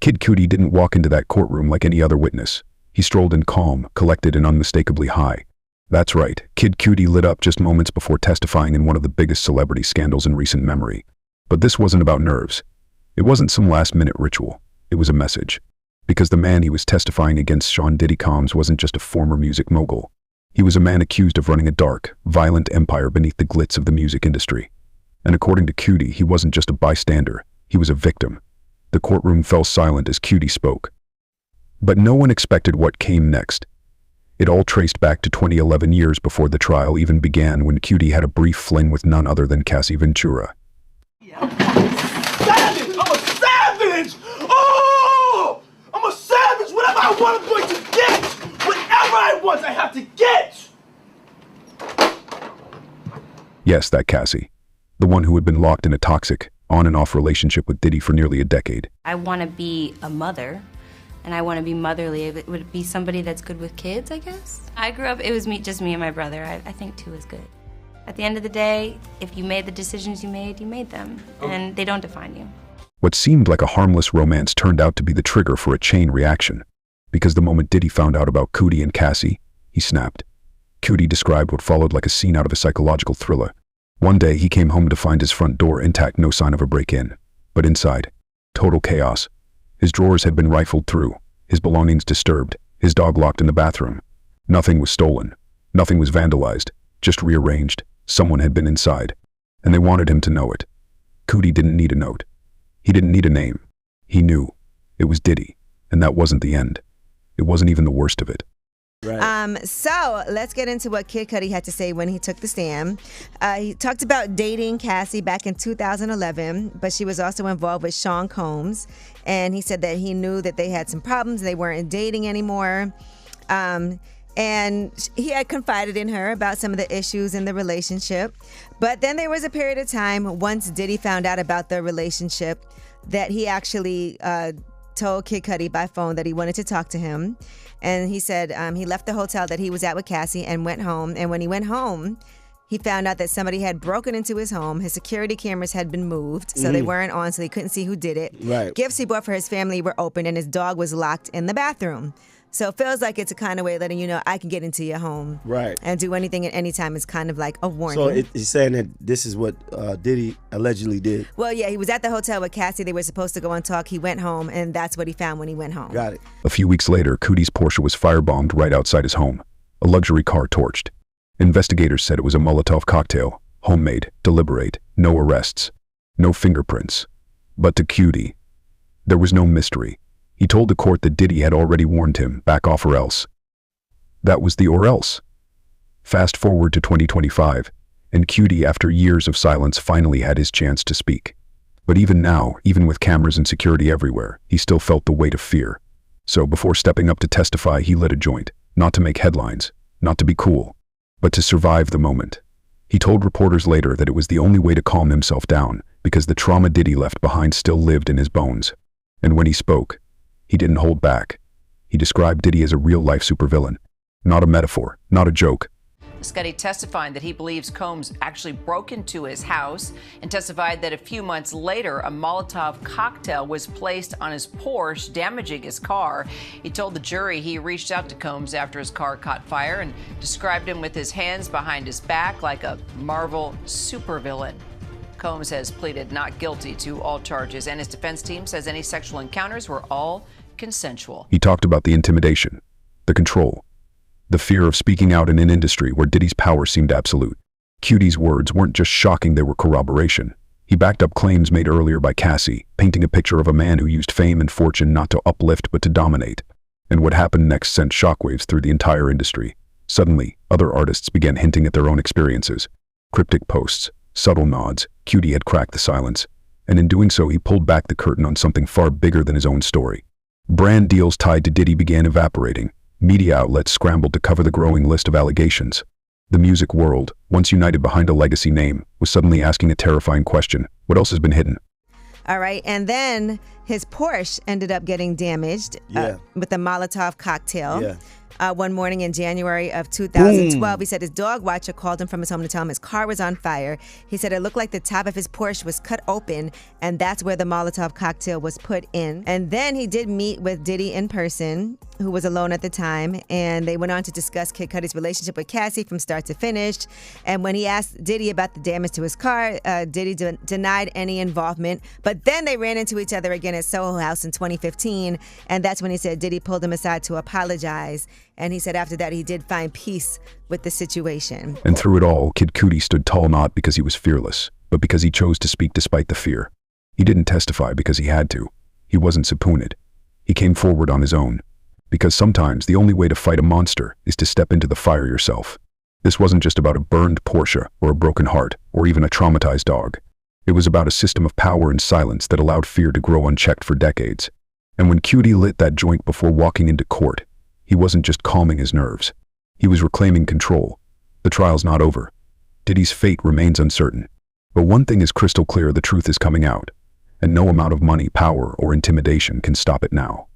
Kid Cudi didn't walk into that courtroom like any other witness. He strolled in calm, collected, and unmistakably high. That's right, Kid Cudi lit up just moments before testifying in one of the biggest celebrity scandals in recent memory. But this wasn't about nerves. It wasn't some last-minute ritual. It was a message. Because the man he was testifying against, Sean Diddy Combs, wasn't just a former music mogul. He was a man accused of running a dark, violent empire beneath the glitz of the music industry. And according to Cudi, he wasn't just a bystander, he was a victim. The courtroom fell silent as Cudi spoke. But no one expected what came next. It all traced back to 2011, years before the trial even began, when Cudi had a brief fling with none other than Cassie Ventura. Savage! I'm a savage! Oh! I'm a savage! Whatever I want, I'm going to get! Whatever I want, I have to get! Yes, that Cassie. The one who had been locked in a toxic, on and off relationship with Diddy for nearly a decade. I want to be a mother, and I want to be motherly. Would it be somebody that's good with kids, I guess? I grew up, it was just me and my brother. I think two is good. At the end of the day, if you made the decisions you made them, and they don't define you. What seemed like a harmless romance turned out to be the trigger for a chain reaction. Because the moment Diddy found out about Cudi and Cassie, he snapped. Cudi described what followed like a scene out of a psychological thriller. One day, he came home to find his front door intact, no sign of a break-in. But inside, total chaos. His drawers had been rifled through, his belongings disturbed, his dog locked in the bathroom. Nothing was stolen. Nothing was vandalized, just rearranged. Someone had been inside, and they wanted him to know it. Cudi didn't need a note. He didn't need a name. He knew. It was Diddy, and that wasn't the end. It wasn't even the worst of it. Right. So let's get into what Kid Cudi had to say when he took the stand. He talked about dating Cassie back in 2011, but she was also involved with Sean Combs, and he said that he knew that they had some problems. They weren't dating anymore. And he had confided in her about some of the issues in the relationship. But then there was a period of time, once Diddy found out about the relationship, that he actually told Kid Cudi by phone that he wanted to talk to him. And he said he left the hotel that he was at with Cassie and went home. And when he went home, he found out that somebody had broken into his home. His security cameras had been moved, so they weren't on, so they couldn't see who did it. Right. Gifts he bought for his family were open, and his dog was locked in the bathroom. So it feels like it's a kind of way of letting you know I can get into your home. Right. And do anything at any time. It's kind of like a warning. So he's saying that this is what Diddy allegedly did. Well, yeah, he was at the hotel with Cassie. They were supposed to go and talk. He went home, and that's what he found when he went home. Got it. A few weeks later, Cudi's Porsche was firebombed right outside his home. A luxury car torched. Investigators said it was a Molotov cocktail. Homemade, deliberate, no arrests, no fingerprints. But to Cudi, there was no mystery. He told the court that Diddy had already warned him, back off or else. That was the or else. Fast forward to 2025, and Cudi, after years of silence, finally had his chance to speak. But even now, even with cameras and security everywhere, he still felt the weight of fear. So before stepping up to testify, he lit a joint, not to make headlines, not to be cool, but to survive the moment. He told reporters later that it was the only way to calm himself down, because the trauma Diddy left behind still lived in his bones. And when he spoke, he didn't hold back. He described Diddy as a real-life supervillain, not a metaphor, not a joke. Cudi testifying that he believes Combs actually broke into his house and testified that a few months later, a Molotov cocktail was placed on his Porsche, damaging his car. He told the jury he reached out to Combs after his car caught fire and described him with his hands behind his back like a Marvel supervillain. Combs has pleaded not guilty to all charges, and his defense team says any sexual encounters were all consensual. He talked about the intimidation, the control, the fear of speaking out in an industry where Diddy's power seemed absolute. Cudi's words weren't just shocking, they were corroboration. He backed up claims made earlier by Cassie, painting a picture of a man who used fame and fortune not to uplift but to dominate. And what happened next sent shockwaves through the entire industry. Suddenly, other artists began hinting at their own experiences. Cryptic posts, subtle nods. Cudi had cracked the silence, and in doing so he pulled back the curtain on something far bigger than his own story. Brand deals tied to Diddy began evaporating. Media outlets scrambled to cover the growing list of allegations. The music world, once united behind a legacy name, was suddenly asking a terrifying question. What else has been hidden? All right, and then his Porsche ended up getting damaged with the Molotov cocktail. Yeah. one morning in January of 2012. He said his dog watcher called him from his home to tell him his car was on fire. He said it looked like the top of his Porsche was cut open, and that's where the Molotov cocktail was put in. And then he did meet with Diddy in person, who was alone at the time, and they went on to discuss Kid Cudi's relationship with Cassie from start to finish. And when he asked Diddy about the damage to his car, Diddy denied any involvement. But then they ran into each other again at Soho House in 2015, and that's when he said Diddy pulled him aside to apologize. And he said after that he did find peace with the situation. And through it all, Kid Cudi stood tall not because he was fearless, but because he chose to speak despite the fear. He didn't testify because he had to. He wasn't subpoenaed. He came forward on his own. Because sometimes the only way to fight a monster is to step into the fire yourself. This wasn't just about a burned Porsche or a broken heart or even a traumatized dog. It was about a system of power and silence that allowed fear to grow unchecked for decades. And when Cudi lit that joint before walking into court, he wasn't just calming his nerves. He was reclaiming control. The trial's not over. Diddy's fate remains uncertain. But one thing is crystal clear: the truth is coming out. And no amount of money, power, or intimidation can stop it now.